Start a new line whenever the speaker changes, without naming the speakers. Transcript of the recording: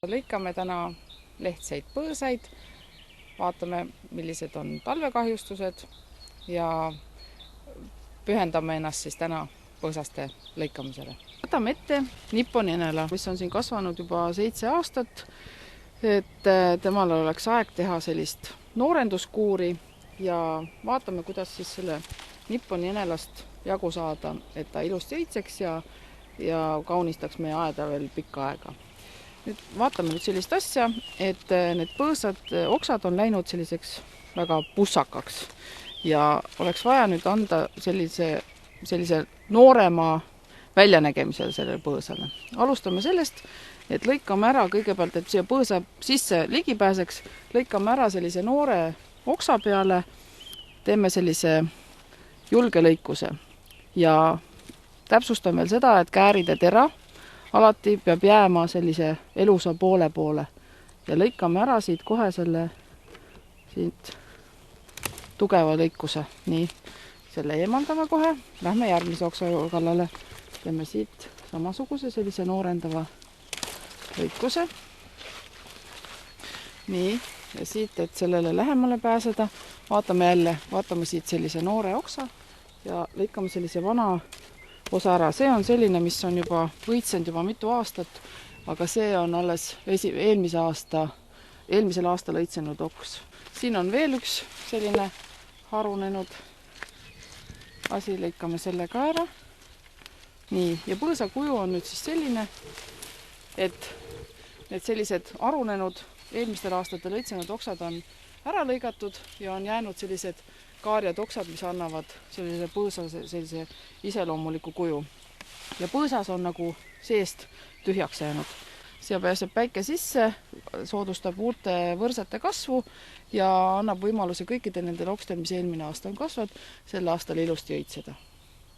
Lõikame täna lehtseid põõsaid, vaatame, millised on talvekahjustused ja pühendame ennast siis täna põõsaste lõikamisele. Võtame ette nipponienela, mis on siin kasvanud juba 7 aastat, et temal oleks aeg teha sellist noorenduskuuri ja vaatame, kuidas siis selle nipponienelast jagu saada, et ta ilusti õitseks ja kaunistaks meie aeda veel pikka aega. Nüüd vaatame sellist asja, et need põõsad, oksad on läinud selliseks väga pussakaks ja oleks vaja nüüd anda sellise noorema väljanägemisel sellele põõsale. Alustame sellest, et lõikame ära kõigepealt, et siia põõsa sisse ligi pääseks, lõikame ära sellise noore oksa peale, teeme sellise julge lõikuse ja täpsustame veel seda, et kääride tera alati peab jääma sellise elusa poole ja lõikame ära siit kohe siit tugeva lõikuse. Nii, selle eemaldame kohe, lähme järgmise oksa kallale. Teeme siit samasuguse sellise noorendava lõikuse. Nii, ja siit, et sellele lähemale pääseda, vaatame siit sellise noore oksa ja lõikame sellise vana osa ära. See on selline, mis on juba võitsenud juba mitu aastat, aga see on alles eelmisel aastal õitsenud oks. Siin on veel üks selline harunenud asi, lõikame selle ka ära. Nii, ja põõsa kuju on nüüd siis selline, et need sellised harunenud eelmistel aastatel õitsenud oksad on ära lõigatud ja on jäänud sellised kaarjad oksad, mis annavad sellise põõsa sellise iseloomuliku kuju. Ja põõsas on nagu seest tühjaks jäänud. Siia pääseb päike sisse, soodustab uute võrsate kasvu ja annab võimaluse kõikidel nendel okstel, mis eelmine aasta on kasvanud, sel aastal ilusti õitseda.